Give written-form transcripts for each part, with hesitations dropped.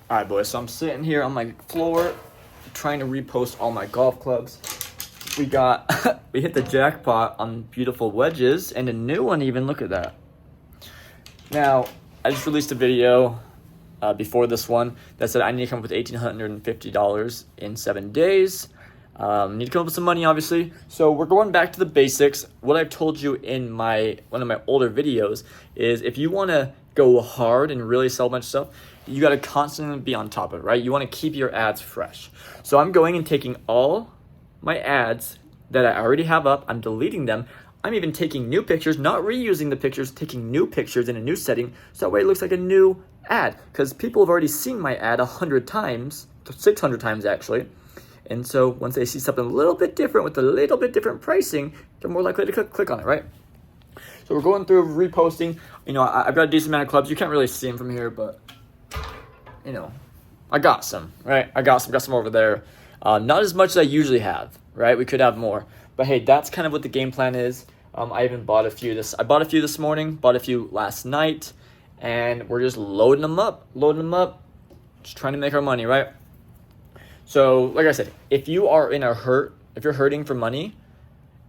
All right, boys. So I'm sitting here on my floor trying to repost all my golf clubs. We hit the jackpot on beautiful wedges and a new one even. Look at that. Now, I just released a video before this one that said I need to come up with $1,850 in 7 days. Need to come up with some money, obviously. So we're going back to the basics. What I've told you in one of my older videos is if you want to go hard and really sell a bunch of stuff, you got to constantly be on top of it, right? You want to keep your ads fresh. So I'm going and taking all my ads that I already have up. I'm deleting them. I'm even taking new pictures, not reusing the pictures, taking new pictures in a new setting. So that way it looks like a new ad, because people have already seen my ad 100 times, 600 times actually. And so once they see something a little bit different with a little bit different pricing, they're more likely to click on it, right? So we're going through reposting. I've got a decent amount of clubs. You can't really see them from here, but I got some, right? Got some over there. Not as much as I usually have, right? We could have more, but hey, that's kind of what the game plan is. I even bought a few I bought a few this morning, bought a few last night, and we're just loading them up, just trying to make our money, right? So, like I said, if you are if you're hurting for money,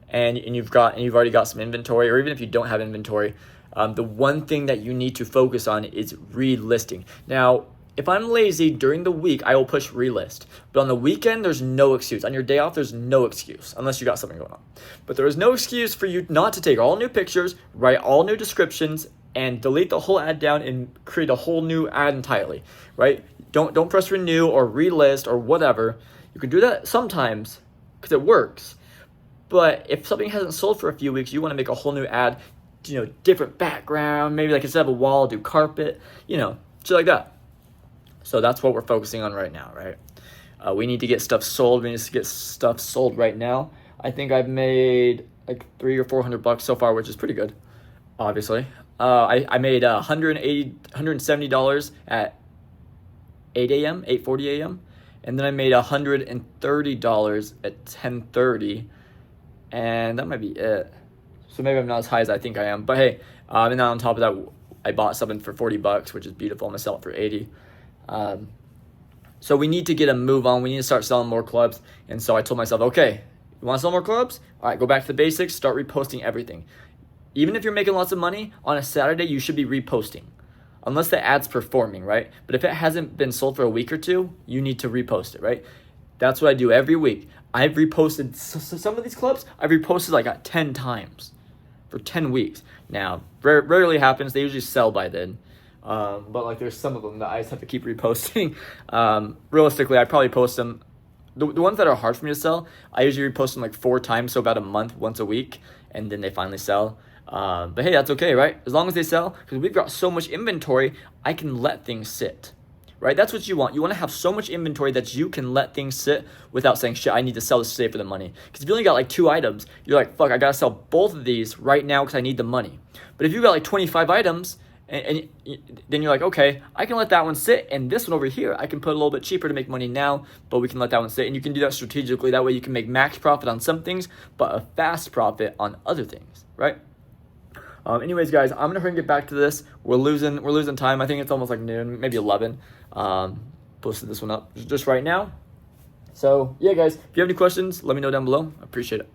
and you've already got some inventory, or even if you don't have inventory, the one thing that you need to focus on is relisting. Now, if I'm lazy during the week, I will push relist. But on the weekend, there's no excuse. On your day off, there's no excuse, unless you got something going on. But there is no excuse for you not to take all new pictures, write all new descriptions, and delete the whole ad down and create a whole new ad entirely, right? Don't press renew or relist or whatever. You can do that sometimes because it works. But if something hasn't sold for a few weeks, you want to make a whole new ad, different background, maybe like instead of a wall, do carpet, shit like that. So that's what we're focusing on right now, right? We need to get stuff sold. We need to get stuff sold right now. I think I've made like $300 or $400 so far, which is pretty good, obviously. I made $170 at 8 a.m., 8:40 a.m. And then I made $130 at 10:30. And that might be it. So maybe I'm not as high as I think I am. But hey, and then on top of that, I bought something for $40, which is beautiful. I'm going to sell it for $80. So we need to get a move on. We need to start selling more clubs. And so I told myself, okay, you want to sell more clubs? All right, go back to the basics. Start reposting everything. Even if you're making lots of money, on a Saturday, you should be reposting. Unless the ad's performing, right? But if it hasn't been sold for a week or two, you need to repost it, right? That's what I do every week. I've reposted some of these clubs. I've reposted like 10 times for 10 weeks. Now, rarely happens. They usually sell by then. But like there's some of them that I just have to keep reposting. Realistically, I probably post them. The ones that are hard for me to sell, I usually repost them like 4 times, so about a month, once a week, and then they finally sell. But hey, that's okay, right? As long as they sell, because we've got so much inventory, I can let things sit, right? That's what you want. You want to have so much inventory that you can let things sit without saying, shit, I need to sell this today for the money. Because if you only got like 2 items, you're like, fuck, I got to sell both of these right now because I need the money. But if you got like 25 items, and then you're like, okay, I can let that one sit, and this one over here, I can put a little bit cheaper to make money now, but we can let that one sit, and you can do that strategically. That way you can make max profit on some things, but a fast profit on other things, right? Anyways, guys, I'm gonna hurry and get back to this. We're losing time. I think it's almost like noon, maybe 11. Posted this one up just right now. So yeah, guys, if you have any questions, let me know down below. I appreciate it.